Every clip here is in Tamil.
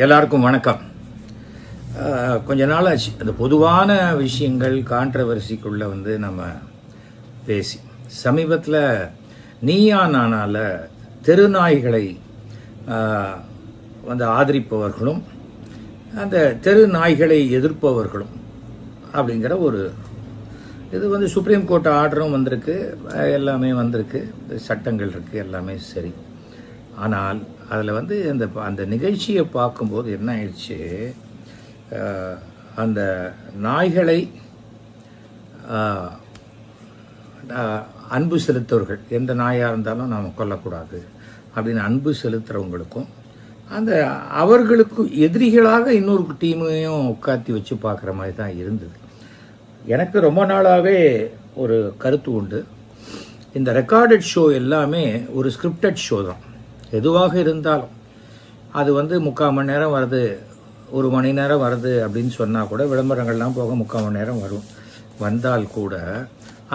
எல்லாருக்கும் வணக்கம். கொஞ்ச நாள் ஆச்சு அந்த பொதுவான விஷயங்கள் கான்ட்ரவர்சிக்குள்ளே நம்ம பேசி சமீபத்தில் நீயா நானால தெருநாய்களை ஆதரிப்பவர்களும் அந்த தெரு நாய்களை எதிர்ப்பவர்களும் அப்படிங்கிற ஒரு இது சுப்ரீம் கோர்ட் ஆர்டரும் வந்திருக்கு, எல்லாமே வந்திருக்கு, சட்டங்கள் இருக்குது, எல்லாமே சரி. ஆனால் அதில் அந்த நிகழ்ச்சியை பார்க்கும்போது என்ன ஆயிடுச்சு, அந்த நாய்களை அன்பு செலுத்தவர்கள், எந்த நாயாக இருந்தாலும் நாம் கொல்லக்கூடாது அப்படின்னு அன்பு செலுத்துகிறவங்களுக்கும் அந்த அவர்களுக்கு எதிரிகளாக இன்னொரு டீமையும் உட்காத்தி வச்சு பார்க்குற மாதிரி தான் இருந்தது. எனக்கு ரொம்ப நாளாகவே ஒரு கருத்து உண்டு, இந்த ரெக்கார்டட் ஷோ எல்லாமே ஒரு ஸ்கிரிப்டட் ஷோ தான். எதுவாக இருந்தாலும் அது 3/4 மணி நேரம் வருது, 1 மணி நேரம் வருது அப்படின்னு சொன்னால் கூட, விளம்பரங்கள்லாம் போக 3/4 மணி நேரம் வந்தால் கூட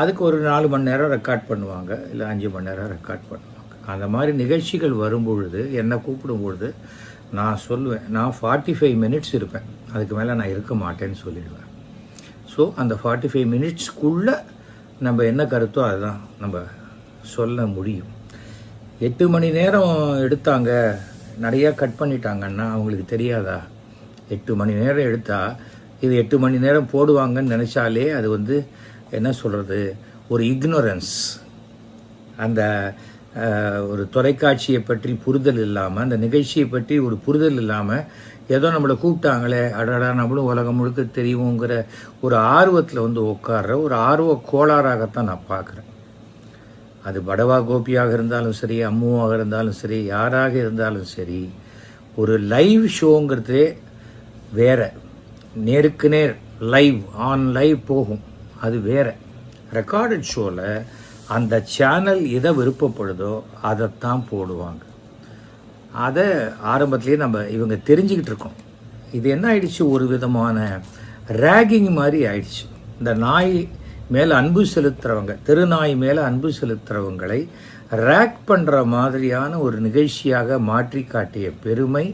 அதுக்கு ஒரு 4 மணி நேரம் ரெக்கார்ட் பண்ணுவாங்க, இல்லை 5 மணி நேரம் ரெக்கார்ட் பண்ணுவாங்க. அந்த மாதிரி நிகழ்ச்சிகள் வரும்பொழுது என்னை கூப்பிடும்பொழுது நான் சொல்லுவேன், நான் 45 மினிட்ஸ் இருப்பேன், அதுக்கு மேலே நான் இருக்க மாட்டேன்னு சொல்லிடுவேன். ஸோ அந்த 45 மினிட்ஸ்க்குள்ளே நம்ம என்ன கருத்தோ அதுதான் நம்ம சொல்ல முடியும். 8 மணி நேரம் எடுத்தாங்க, நிறையா கட் பண்ணிட்டாங்கன்னா அவங்களுக்கு தெரியாதா? 8 மணி நேரம் எடுத்தால் இது 8 மணி நேரம் போடுவாங்கன்னு நினச்சாலே அது என்ன சொல்கிறது, ஒரு இக்னோரன்ஸ். அந்த ஒரு தொலைக்காட்சியை பற்றி புரிதல் இல்லாமல், அந்த நிகழ்ச்சியை பற்றி ஒரு புரிதல் இல்லாமல், ஏதோ நம்மளை கூப்பிட்டாங்களே அடடா நம்மளும் உலகம் முழுக்க தெரியுங்கிற ஒரு ஆர்வத்தில் உட்கார்ற ஒரு ஆர்வ கோளாறாகத்தான் நான் பார்க்குறேன். அது படவா கோபியாக இருந்தாலும் சரி, அம்முவாக இருந்தாலும் சரி, யாராக இருந்தாலும் சரி, ஒரு லைவ் ஷோங்கிறதே வேற. நேருக்கு நேர் லைவ் லைவ் போகும், அது வேற. ரெக்கார்டட் ஷோவில் அந்த சேனல் எதை விருப்பப்படுதோ அதைத்தான் போடுவாங்க. அதை ஆரம்பத்திலேயே இவங்க தெரிஞ்சுக்கிட்டு இருக்கோம். இது என்ன ஆயிடுச்சு, ஒரு விதமான ரேகிங் மாதிரி ஆயிடுச்சு. இந்த நாய் மேலே அன்பு செலுத்துறவங்க, தெருநாய் மேலே அன்பு செலுத்துறவங்களை ரேக் பண்ணுற மாதிரியான ஒரு நிகழ்ச்சியாக மாற்றி காட்டிய பெருமை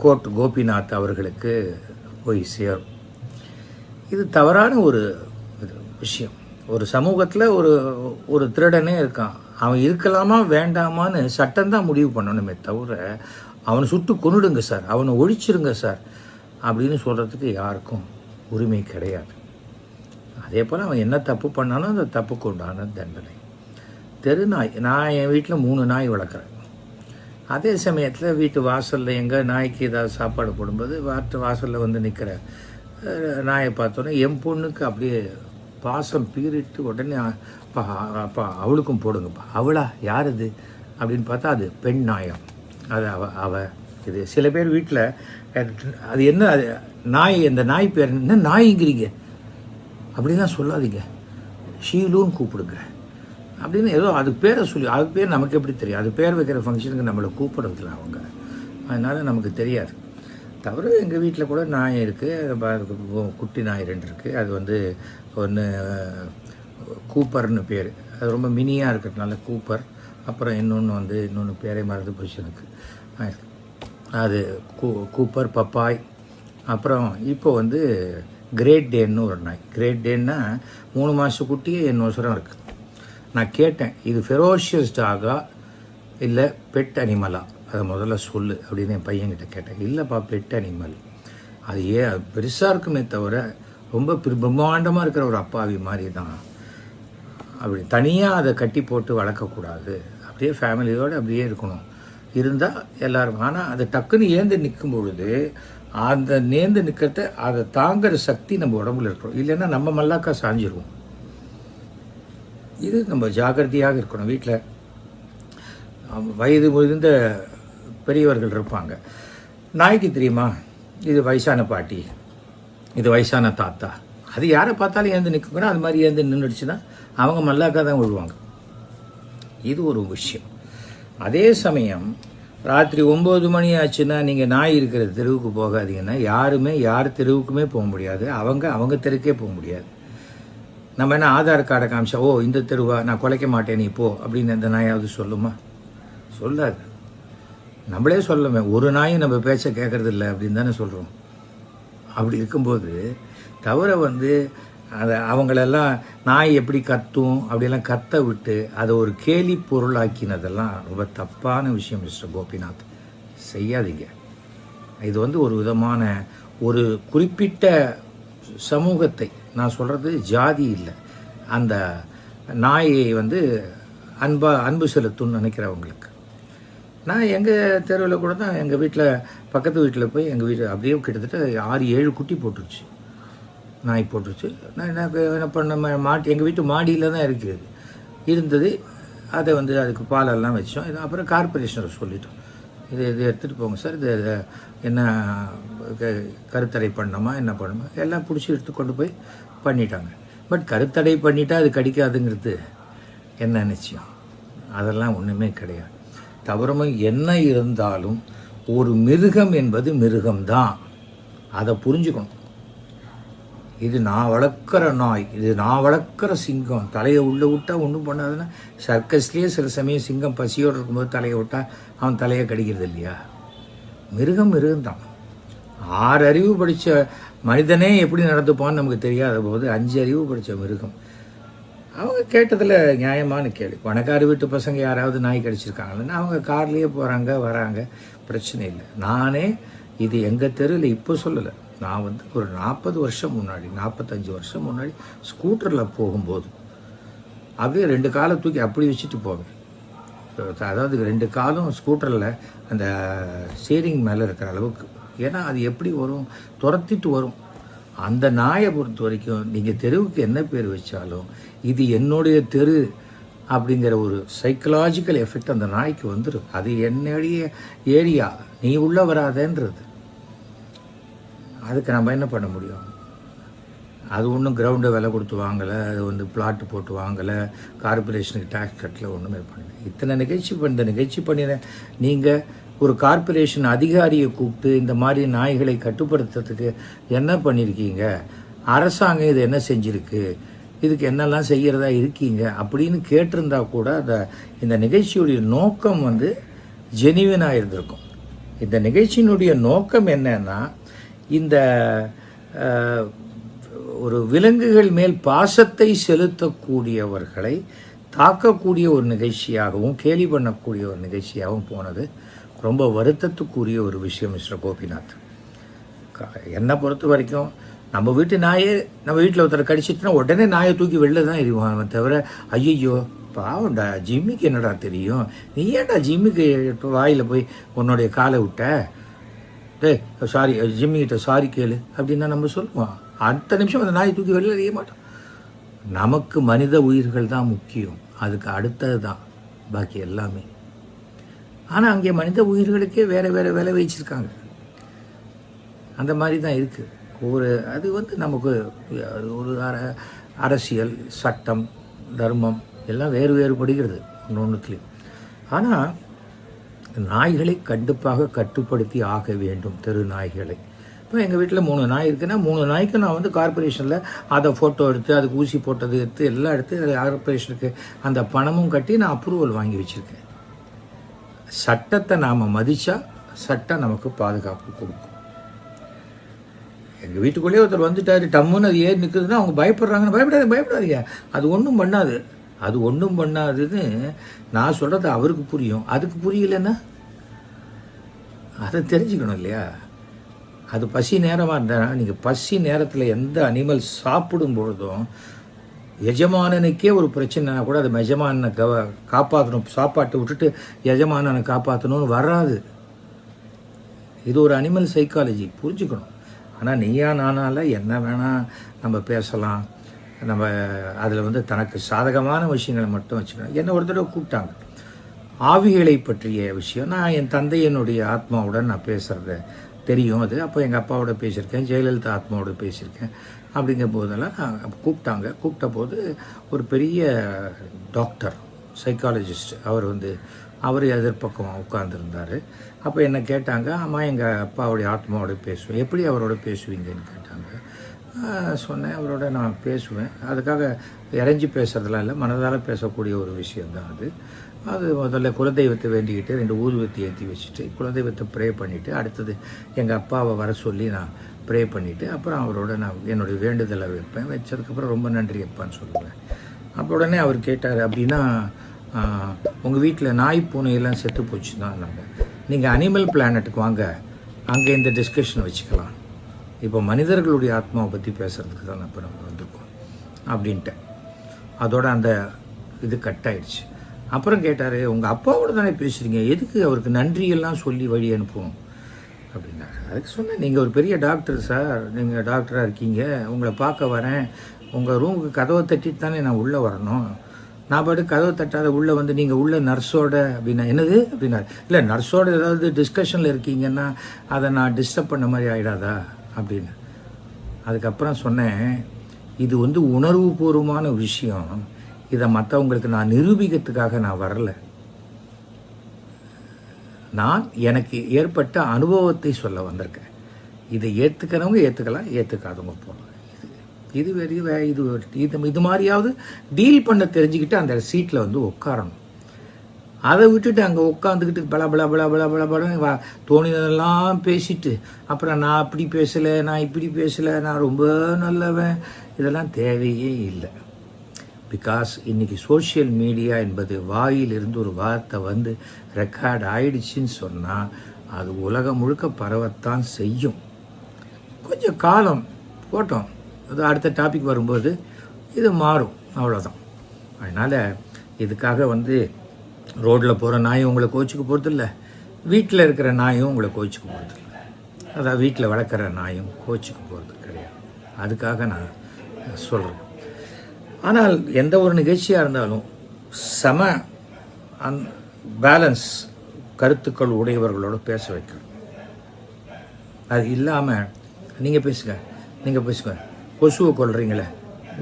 கோர்ட் கோபிநாத் அவர்களுக்கு போய் சேரும். இது தவறான ஒரு விஷயம். ஒரு சமூகத்தில் ஒரு திருடனே இருக்கான், அவன் இருக்கலாமா வேண்டாமான்னு சட்டம்தான் முடிவு பண்ணணுமே தவிர அவனை சுட்டு கொன்னுடுங்க சார், அவனை ஒழிச்சிருங்க சார் அப்படின்னு சொல்கிறதுக்கு யாருக்கும் உரிமை கிடையாது. அதே போல் அவன் என்ன தப்பு பண்ணாலும் அந்த தப்புக்கு உண்டான தண்டனை. தெருநாய், நான் என் வீட்டில் 3 நாய் வளர்க்குறேன். அதே சமயத்தில் வீட்டு வாசலில் எங்கள் நாய்க்கு ஏதாவது சாப்பாடு போடும்போது வாசலில் நிற்கிற நாயை பார்த்தோன்னே என் பொண்ணுக்கு அப்படியே பாசம் பீறிட்டு உடனே அப்பா அவளுக்கும் போடுங்கப்பா. அவளா யார் இது அப்படின்னு பார்த்தா அது பெண் நாயம், அது அவ இது. சில பேர் வீட்டில் அது என்ன அது நாய், அந்த நாய் பேர் என்ன நாய்ங்கிறீங்க அப்படின்லாம் சொல்லாதீங்க, ஷீலுன்னு கூப்பிடுங்க அப்படின்னு ஏதோ அது பேரை சொல்லி, அது பேர் நமக்கு எப்படி தெரியும்? அது பேர் வைக்கிற ஃபங்க்ஷனுக்கு நம்மளை கூப்பிடுறதில்ல அவங்க, அதனால் நமக்கு தெரியாது. தவிர எங்கள் வீட்டில் கூட நாய் இருக்குது, குட்டி நாய் 2 இருக்குது. அது ஒன்று கூப்பர்னு பேர், அது ரொம்ப மினியாக இருக்கிறதுனால கூப்பர். அப்புறம் இன்னொன்று பேரே மறந்து போச்சு எனக்கு. அது கூப்பர், பப்பாய். அப்புறம் இப்போ கிரேட் டேன்னு ஒரு நாய். கிரேட் டேன்னா 3 மாத குட்டியே என்னோசரம் இருக்குது. நான் கேட்டேன், இது ஃபெரோஷியஸ் டாகா இல்லை பெட் அனிமலா, அதை முதல்ல சொல்லு அப்படின்னு என் பையன்கிட்ட கேட்டேன். இல்லைப்பா பெட் அனிமல், அது பெருசாக இருக்குமே தவிர ரொம்ப பிரம்மாண்டமாக இருக்கிற ஒரு அப்பாவி மாதிரி தான். அப்படி தனியாக அதை கட்டி போட்டு வளர்க்கக்கூடாது, அப்படியே ஃபேமிலியோடு அப்படியே இருக்கணும். இருந்தால் எல்லோரும். ஆனால் அது டக்குன்னு ஏந்து நிற்கும் பொழுது அந்த நேர்ந்து நிற்கிறத அதை தாங்குற சக்தி நம்ம உடம்புல இருக்கிறோம், இல்லைன்னா நம்ம மல்லாக்கா சாஞ்சிருவோம். இது நம்ம ஜாகிரதையாக இருக்கணும். வீட்டில் வயது முதிர்ந்த பெரியவர்கள் இருப்பாங்க, நாய்க்கு தெரியுமா இது வயசான பாட்டி, இது வயசான தாத்தா, அது யாரை பார்த்தாலும் ஏந்து நிற்குங்கன்னா அது மாதிரி ஏந்து நின்றுடுச்சுன்னா அவங்க மல்லாக்கா தான் விழுவாங்க. இது ஒரு விஷயம். அதே சமயம் ராத்திரி 9 மணி ஆச்சுன்னா நீங்கள் நாய் இருக்கிற தெருவுக்கு போகாதீங்கன்னா யாருமே யார் தெருவுக்குமே போக முடியாது, அவங்க தெருக்கே போக முடியாது. நம்ம என்ன ஆதார் கார்டை காமிச்சா ஓ இந்த தெருவா நான் குலைக்க மாட்டேன் நீ போ அப்படின்னு அந்த நாயாவது சொல்லுமா? சொல்லாது. நம்மளே சொல்லமே, ஒரு நாயும் நம்ம பேச்ச கேட்கறது இல்லை அப்படின்னு தானே சொல்கிறோம். அப்படி இருக்கும்போது தவிர வந்து அதை அவங்களெல்லாம் நாய் எப்படி கத்தும் அப்படியெல்லாம் கத்த விட்டு அதை ஒரு கேலி பொருளாக்கினதெல்லாம் ரொம்ப தப்பான விஷயம் மிஸ்டர் கோபிநாத். செய்யாதீங்க. இது வந்து ஒரு விதமான ஒரு குறிப்பிட்ட சமூகத்தை, நான் சொல்கிறது ஜாதி இல்லை, அந்த நாயை வந்து அன்பு செலுத்தும்னு நினைக்கிறவங்களுக்கு. நான் எங்கள் தெருவில் கூட தான் எங்கள் வீட்டில் பக்கத்து வீட்டில் போய் எங்கள் வீட்டு அப்படியே கிட்டத்தட்ட 6-7 குட்டி போட்டுருச்சு, நாய் போட்டுருச்சு. நான் என்ன பண்ண எங்கள் வீட்டு மாடியில் தான் இருந்தது. அதை வந்து அதுக்கு பாலெல்லாம் வச்சோம். இது அப்புறம் கார்பரேஷனை சொல்லிட்டோம், இது எடுத்துகிட்டு போங்க சார், இது என்ன கருத்தடை பண்ணணுமா என்ன பண்ணணுமா எல்லாம் பிடிச்சி எடுத்து கொண்டு போய் பண்ணிட்டாங்க. பட் கருத்தடை பண்ணிட்டா அது கடிக்காதுங்கிறது என்ன நிச்சயம்? அதெல்லாம் ஒன்றுமே கிடையாது. தவறுமை என்ன இருந்தாலும் ஒரு மிருகம் என்பது மிருகம்தான், அதை புரிஞ்சுக்கணும். இது நான் வளர்க்குற நாய், இது நான் வளர்க்குற சிங்கம், தலையை உள்ளே விட்டால் ஒன்றும் பண்ணாதுன்னா, சர்க்கஸ்லேயே சில சமயம் சிங்கம் பசியோடு இருக்கும்போது தலையை விட்டால் அவன் தலையை கடிக்கிறது இல்லையா? மிருகம்தான். 6 அறிவு படித்த மனிதனே எப்படி நடந்துப்பான்னு நமக்கு தெரியாத போது 5 அறிவு படித்த மிருகம். அவங்க கேட்டதில் நியாயமான கேள்வி. பணக்கார வீட்டு பசங்க யாராவது நாய் கடிச்சிருக்காங்கன்னு அவங்க கார்லேயே போகிறாங்க வராங்க, பிரச்சனை இல்லை. நானே இது எங்கள் தெருவில் இப்போ சொல்லலை, நான் வந்து ஒரு 40 வருஷம் முன்னாடி 45 வருஷம் முன்னாடி ஸ்கூட்டரில் போகும்போது அப்படியே 2 காலை தூக்கி அப்படி வச்சுட்டு போவேன். அதாவது 2 காலும் ஸ்கூட்டரில் அந்த ஸ்டீரிங் மேலே இருக்கிற அளவுக்கு. ஏன்னா அது எப்படி வரும், துரத்திட்டு வரும். அந்த நாயை பொறுத்த வரைக்கும் நீங்கள் தெருவுக்கு என்ன பேர் வச்சாலும் இது என்னுடைய தெரு அப்படிங்கிற ஒரு சைக்கலாஜிக்கல் எஃபெக்ட் அந்த நாய்க்கு வந்துடும். அது என்னுடைய ஏரியா, நீ உள்ளே வராதேன்றது. அதுக்கு நம்ம என்ன பண்ண முடியும்? அது ஒன்றும் கிரவுண்டை விலை கொடுத்து வாங்கலை, அது வந்து பிளாட்டு போட்டு வாங்கலை, கார்பரேஷனுக்கு டேக்ஸ் கட்டலை, ஒன்றுமே பண்ணல. இத்தனை நிகழ்ச்சி பண்ணின நீங்கள் ஒரு கார்பரேஷன் அதிகாரியை கூப்பிட்டு இந்த மாதிரி நாய்களை கட்டுப்படுத்துறதுக்கு என்ன பண்ணியிருக்கீங்க, அரசாங்கம் இது என்ன செஞ்சுருக்கு, இதுக்கு என்னெல்லாம் செய்கிறதா இருக்கீங்க அப்படின்னு கேட்டிருந்தா கூட இந்த நிகழ்ச்சியுடைய நோக்கம் வந்து ஜெனிவினாக இருந்திருக்கும். இந்த நிகழ்ச்சியினுடைய நோக்கம் என்னன்னா, இந்த ஒரு விலங்குகள் மேல் பாசத்தை செலுத்தக்கூடியவர்களை தாக்கக்கூடிய ஒரு நிகழ்ச்சியாகவும் கேலி பண்ணக்கூடிய ஒரு நிகழ்ச்சியாகவும் போனது ரொம்ப வருத்தத்துக்குரிய ஒரு விஷயம் மிஸ்டர் கோபிநாத். என்னை பொறுத்த வரைக்கும் நம்ம வீட்டு நாயே நம்ம வீட்டில் ஒருத்தரை கடிச்சிட்டுனா உடனே நாயை தூக்கி வெளில தான் எறிவான். தவிர ஐயோ பாவம்டா ஜிம்மிக்கு என்னடா தெரியும், நீ ஏன்டா ஜிம்மிக்கு வாயில் போய் உன்னுடைய காலை விட்ட, சாரி ஜிம்மிக்கிட்ட சாரி கேளு அப்படின்னா நம்ம சொல்லுவோம். அடுத்த நிமிஷம் அந்த நாயை தூக்கி வெளியில் எறிய மாட்டோம். நமக்கு மனித உயிர்கள் தான் முக்கியம், அதுக்கு அடுத்தது தான் பாக்கி எல்லாமே. ஆனால் அங்கே மனித உயிர்களுக்கே வேறு விலை வச்சிருக்காங்க. அந்த மாதிரி தான் இருக்குது. அது வந்து நமக்கு ஒரு அரசியல், சட்டம், தர்மம் எல்லாம் வேறுபடுகிறது ஒன்றுத்துலேயும். ஆனால் நாய்களை கண்டிப்பாக கட்டுப்படுத்தி ஆக வேண்டும், தெரு நாய்களை. இப்போ எங்கள் வீட்டில் 3 நாய் இருக்குன்னா 3 நாய்க்கு நான் வந்து கார்பரேஷனில் அதை ஃபோட்டோ எடுத்து அதுக்கு ஊசி போட்டது எடுத்து எல்லாம் எடுத்து கார்பரேஷனுக்கு அந்த பணமும் கட்டி நான் அப்ரூவல் வாங்கி வச்சுருக்கேன். சட்டத்தை நாம் மதித்தா சட்டம் நமக்கு பாதுகாப்பு கொடுக்கும். எங்கள் வீட்டுக்குள்ளேயே ஒருத்தர் வந்துட்டார், டம்முன்னு அது ஏறி நிற்குதுன்னா அவங்க பயப்படுறாங்கன்னு பயப்படாதீங்க, அது ஒன்றும் பண்ணாதுன்னு நான் சொல்கிறது அவருக்கு புரியும். அதுக்கு புரியலன்னா அதை தெரிஞ்சுக்கணும் இல்லையா? அது பசி நேரமாக இருந்தால் நீங்கள் பசி நேரத்தில் எந்த அனிமல் சாப்பிடும் பொழுதும் எஜமானனுக்கே ஒரு பிரச்சனைனா கூட அது எஜமானனை காப்பாற்றணும், சாப்பாட்டை விட்டுட்டு எஜமானனை காப்பாற்றணும்னு வராது. இது ஒரு அனிமல் சைக்காலஜி, புரிஞ்சுக்கணும். ஆனால் நீயா நானால என்ன வேணால் நம்ம பேசலாம், நம்ம அதில் வந்து தனக்கு சாதகமான விஷயங்களை மட்டும் வச்சுக்கணும். என்னை ஒரு தடவை கூப்பிட்டாங்க, ஆவிகளை பற்றிய விஷயம். நான் என் தந்தையனுடைய ஆத்மாவுடன் நான் பேசுகிறது தெரியும், அது அப்போ எங்கள் அப்பாவோட பேசியிருக்கேன், ஜெயலலிதா ஆத்மாவோட பேசியிருக்கேன். அப்படிங்கிற போதெல்லாம் நான் கூப்பிட்ட போது ஒரு பெரிய டாக்டர், சைக்காலஜிஸ்ட், அவர் எதிர்பக்கம் உட்கார்ந்துருந்தார். அப்போ என்ன கேட்டாங்க, அம்மா எங்கள் அப்பாவுடைய ஆத்மாவோட பேசுவேன், எப்படி அவரோட பேசுவீங்கன்னு கேட்டாங்க. சொன்னேன், அவரோட நான் பேசுவேன். அதுக்காக இறைஞ்சி பேசுறதுலாம் இல்லை, மனதால் பேசக்கூடிய ஒரு விஷயந்தான் அது. அது முதல்ல குலதெய்வத்தை வேண்டிக்கிட்டு 2 ஊதுவத்தி ஏற்றி வச்சுட்டு குலதெய்வத்தை ப்ரே பண்ணிவிட்டு அடுத்தது எங்கள் அப்பாவை வர சொல்லி நான் ப்ரே பண்ணிவிட்டு அப்புறம் அவரோட நான் என்னுடைய வேண்டுதலை வைப்பேன். வச்சதுக்கப்புறம் ரொம்ப நன்றி அப்பான்னு சொல்லுவேன். அப்போ உடனே அவர் கேட்டார், அப்படின்னா உங்கள் வீட்டில் நாய் பூனையெல்லாம் செத்து போச்சு தான். நீங்கள் அனிமல் பிளானட்டுக்கு வாங்க, அங்கே இந்த டிஸ்கஷன் வச்சுக்கலாம். இப்போ மனிதர்களுடைய ஆத்மாவை பற்றி பேசுகிறதுக்கு தான் இப்போ நம்ம வந்திருக்கோம் அப்படின்ட்டு. அதோட அந்த இது கட் ஆயிடுச்சு. அப்புறம் கேட்டார், உங்கள் அப்பாவோட தானே பேசுகிறீங்க, எதுக்கு அவருக்கு நன்றியெல்லாம் சொல்லி வழி அனுப்பணும் அப்படின்னாரு. அதுக்கு சொன்னேன், நீங்கள் ஒரு பெரிய டாக்டர் சார், நீங்கள் டாக்டராக இருக்கீங்க, உங்களை பார்க்க வரேன், உங்கள் ரூமுக்கு கதவை தட்டிட்டு தானே நான் உள்ளே வரணும். நான் பாட்டு கதவை தட்டாத உள்ளே வந்து நீங்கள் உள்ள நர்ஸோட அப்படின்னா என்னது அப்படின்னாரு. இல்லை, நர்ஸோட ஏதாவது டிஸ்கஷனில் இருக்கீங்கன்னா அதை நான் டிஸ்டர்ப் பண்ண மாதிரி ஆகிடாதா அப்படின்னு. அதுக்கப்புறம் சொன்னேன், இது வந்து உணர்வுபூர்வமான விஷயம், இதை மற்றவங்களுக்கு நான் நிரூபிக்கிறதுக்காக நான் வரல. நான் எனக்கு ஏற்பட்ட அனுபவத்தை சொல்ல வந்திருக்கேன். இதை ஏற்றுக்கிறவங்க ஏற்றுக்கலாம், ஏற்றுக்காதவங்க போகலாம். இது வெறிய இது மாதிரியாவது டீல் பண்ண தெரிஞ்சுக்கிட்டு அந்த சீட்டில் வந்து உட்காரணும். அதை விட்டுட்டு அங்கே உட்காந்துக்கிட்டு பல பல பல பல பல பல தோணினதெல்லாம் பேசிட்டு அப்புறம் நான் அப்படி பேசலை, நான் இப்படி பேசலை, நான் ரொம்ப நல்லவன், இதெல்லாம் தேவையே இல்லை. பிகாஸ் இன்றைக்கி சோஷியல் மீடியா என்பது வாயிலிருந்து ஒரு வார்த்தை வந்து ரெக்கார்ட் ஆயிடுச்சின்னு சொன்னால் அது உலகம் முழுக்க பரவத்தான் செய்யும். கொஞ்சம் காலம் போட்டோம், அது அடுத்த டாபிக் வரும்போது இது மாறும், அவ்வளோதான். அதனால் இதுக்காக வந்து ரோட்டில் போகிற நாயும் உங்களை கோச்சிக்க போகிறதில்ல, வீட்டில் இருக்கிற நாயும் உங்களை கோச்சிக்க போகிறதில்ல, அதான் வீட்டில் வளர்க்குற நாயும் கோச்சிக்க போகிறது கிடையாது. அதுக்காக நான் சொல்கிறேன். ஆனால் எந்த ஒரு நிகழ்ச்சியாக இருந்தாலும் சம பேலன்ஸ் கருத்துக்கள் உடையவர்களோடு பேச வைக்கணும். அது இல்லாமல் நீங்கள் பேசுங்க, கொசுவை கொள்றீங்களே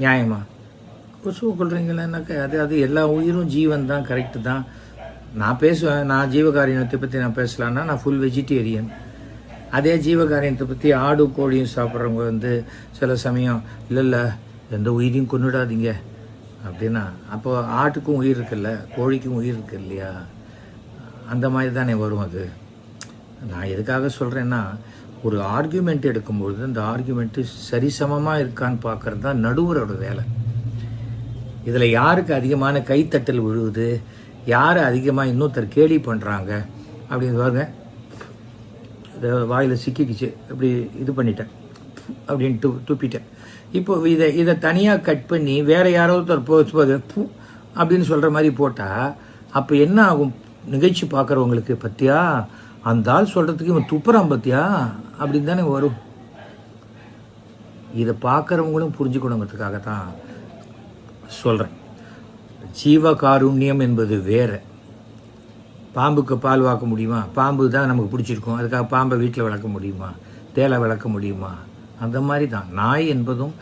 நியாயமா? கொசுவை கொள்றீங்களேனாக்கா அது எல்லா உயிரும் ஜீவன் தான், கரெக்டு தான். நான் பேசுவேன், நான் ஜீவகாரியத்தை பற்றி நான் பேசலான்னா நான் ஃபுல் வெஜிடேரியன். அதே ஜீவகாரியத்தை பற்றி ஆடு கோழியும் சாப்பிட்றவங்க வந்து சில சமயம் இல்லை எந்த உயிரையும் கொண்டுடாதீங்க அப்படின்னா, அப்போ ஆட்டுக்கும் உயிர் இருக்குல்ல, கோழிக்கும் உயிர் இருக்கு இல்லையா? அந்த மாதிரி தானே வரும். அது நான் எதுக்காக சொல்கிறேன்னா, ஒரு ஆர்கியூமெண்ட் எடுக்கும்பொழுது அந்த ஆர்கியூமெண்ட்டு சரிசமமாக இருக்கான்னு பார்க்குறது தான் நடுவரோட வேலை. இதில் யாருக்கு அதிகமான கைத்தட்டல் விழுவுது, யார் அதிகமாக இன்னொருத்தர் கேலி பண்ணுறாங்க அப்படின்னு பாருங்க. இதை வாயில் சிக்கிக்குச்சு, இப்படி இது பண்ணிட்டேன் அப்படின்னு துப்பிட்டேன். இப்போ இதை தனியாக கட் பண்ணி வேறு யாராவது போது அப்படின்னு சொல்கிற மாதிரி போட்டால் அப்போ என்ன ஆகும்? நிகழ்ச்சி பார்க்குறவங்களுக்கு பற்றியா அந்த ஆள் சொல்கிறதுக்கு இவன் துப்புறான் பற்றியா அப்படின்னு தானே வரும். இதை பார்க்குறவங்களும் புரிஞ்சுக்கணுங்கிறதுக்காக தான் சொல்கிறேன். ஜீவகாருண்யம் என்பது வேறு. பாம்புக்கு பால் வாக்க முடியுமா? பாம்பு தான் நமக்கு பிடிச்சிருக்கும், அதுக்காக பாம்பை வீட்டில் வளர்க்க முடியுமா? தேலை வளர்க்க முடியுமா? அந்த மாதிரி தான் நாய் என்பதும்.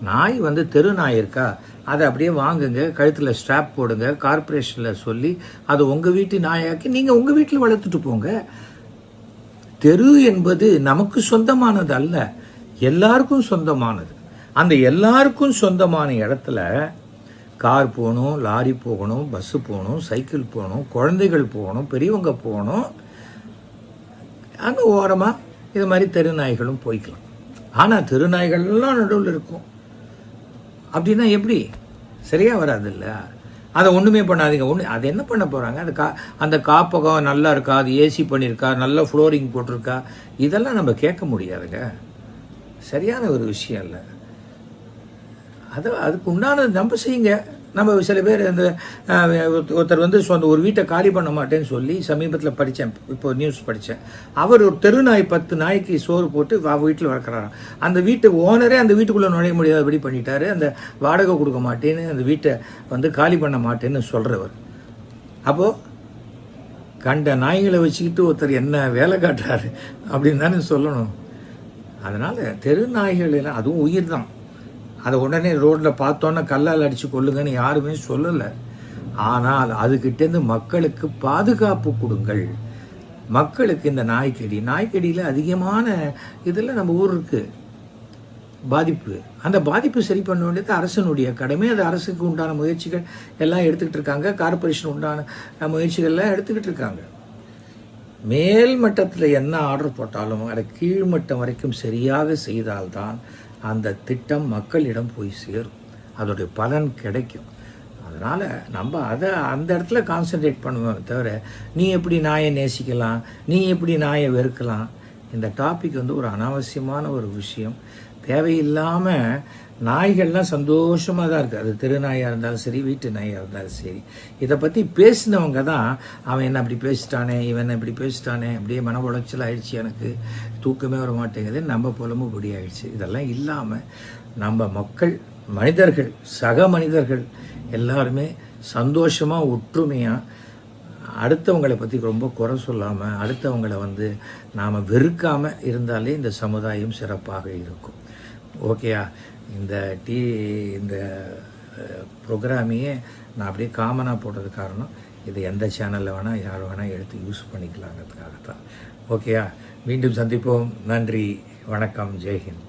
நாய் வந்து தெரு நாய் இருக்கா, அதை அப்படியே வாங்குங்க, கழுத்தில் ஸ்ட்ராப் போடுங்க, கார்பரேஷனில் சொல்லி அதை உங்கள் வீட்டு நாயாக்கி நீங்கள் உங்கள் வீட்டில் வளர்த்துட்டு போங்க. தெரு என்பது நமக்கு சொந்தமானது அல்ல, எல்லாருக்கும் சொந்தமானது. அந்த எல்லாருக்கும் சொந்தமான இடத்துல கார் போகணும், லாரி போகணும், பஸ்ஸு போகணும், சைக்கிள் போகணும், குழந்தைகள் போகணும், பெரியவங்க போகணும். அங்கே ஓரமாக இது மாதிரி தெரு நாய்களும் போய்க்கலாம். ஆனால் தெருநாய்கள்லாம் நடுவில் இருக்கும் அப்படின்னா எப்படி? சரியாக வராது இல்லை? அதை ஒன்றுமே பண்ணாதீங்க. அது என்ன பண்ண போகிறாங்க? அந்த காப்பகம் நல்லா இருக்கா, அது ஏசி பண்ணியிருக்கா, நல்ல ஃப்ளோரிங் போட்டிருக்கா, இதெல்லாம் நம்ம கேட்க முடியாதுங்க. சரியான ஒரு விஷயம் இல்லை. அதுக்கு உண்டானது நம்ம செய்யுங்க. நம்ம சில பேர் இந்த ஒருத்தர் வந்து ஒரு வீட்டை காலி பண்ண மாட்டேன்னு சொல்லி சமீபத்தில் படித்தேன், இப்போ நியூஸ் படித்தேன். அவர் ஒரு தெரு நாய் 10 நாய்க்கு சோறு போட்டு வீட்டில் வளர்க்குறாராம். அந்த வீட்டு ஓனரே அந்த வீட்டுக்குள்ளே நுழைய முடியாதபடி பண்ணிட்டாரு. அந்த வாடகை கொடுக்க மாட்டேன்னு அந்த வீட்டை வந்து காலி பண்ண மாட்டேன்னு சொல்கிறவர். அப்போது கண்ட நாய்களை வச்சுக்கிட்டு ஒருத்தர் என்ன வேலை காட்டுறாரு அப்படின்னு தானே சொல்லணும். அதனால் தெரு நாய்கள் எல்லாம் அதுவும் உயிர் தான். அதை உடனே ரோட்டில் பார்த்தோன்னா கல்லால் அடித்து கொள்ளுங்கன்னு யாருமே சொல்லலை. ஆனால் அதுக்கிட்டேருந்து மக்களுக்கு பாதுகாப்பு கொடுங்கள். மக்களுக்கு இந்த நாய்க்கடியில் அதிகமான இதில் நம்ம ஊர் இருக்குது. பாதிப்பு. அந்த பாதிப்பு சரி பண்ண வேண்டியது அரசனுடைய கடமை. அது அரசுக்கு உண்டான முயற்சிகள் எல்லாம் எடுத்துக்கிட்டு இருக்காங்க. கார்பரேஷன் உண்டான முயற்சிகள்லாம் எடுத்துக்கிட்டு இருக்காங்க. மேல் மட்டத்தில் என்ன ஆர்டர் போட்டாலும் அதை கீழ்மட்டம் வரைக்கும் சரியாக செய்தால்தான் அந்த திட்டம் மக்களிடம் போய் சேரும், அதோடைய பலன் கிடைக்கும். அதனால் நம்ம அதை அந்த இடத்துல கான்சன்ட்ரேட் பண்ணுவோம் தவிர நீ எப்படி நாயை நேசிக்கலாம், நீ எப்படி நாயை வெறுக்கலாம், இந்த டாபிக் வந்து ஒரு அனாவசியமான ஒரு விஷயம். தேவையில்லாமல் நாய்கள்லாம் சந்தோஷமாக தான் இருக்குது. அது தெரு நாயாக இருந்தாலும் சரி, வீட்டு நாயாக இருந்தாலும் சரி. இதை பற்றி பேசினவங்க தான் அவன் என்ன அப்படி பேசிட்டானே, இவன் என்ன இப்படி பேசிட்டானே, அப்படியே மன உளைச்சல் ஆயிடுச்சு, எனக்கு தூக்கமே வர மாட்டேங்குது, நம்ம புலம்பு பொடி ஆயிடுச்சு. இதெல்லாம் இல்லாமல் நம்ம மக்கள், மனிதர்கள், சக மனிதர்கள் எல்லாருமே சந்தோஷமாக ஒற்றுமையாக அடுத்தவங்களை பற்றி ரொம்ப குறை சொல்லாமல் அடுத்தவங்களை வந்து நாம் வெறுக்காமல் இருந்தாலே இந்த சமுதாயம் சிறப்பாக இருக்கும். ஓகேயா? இந்த ப்ரோக்ராமையே நான் அப்படியே காமனாக போட்டது காரணம் இது எந்த சேனலில் வேணால் யார் வேணால் எடுத்து யூஸ் பண்ணிக்கலாங்கிறதுக்காகத்தான். ஓகேயா? மீண்டும் சந்திப்போம். நன்றி, வணக்கம், ஜெய்ஹிந்த்.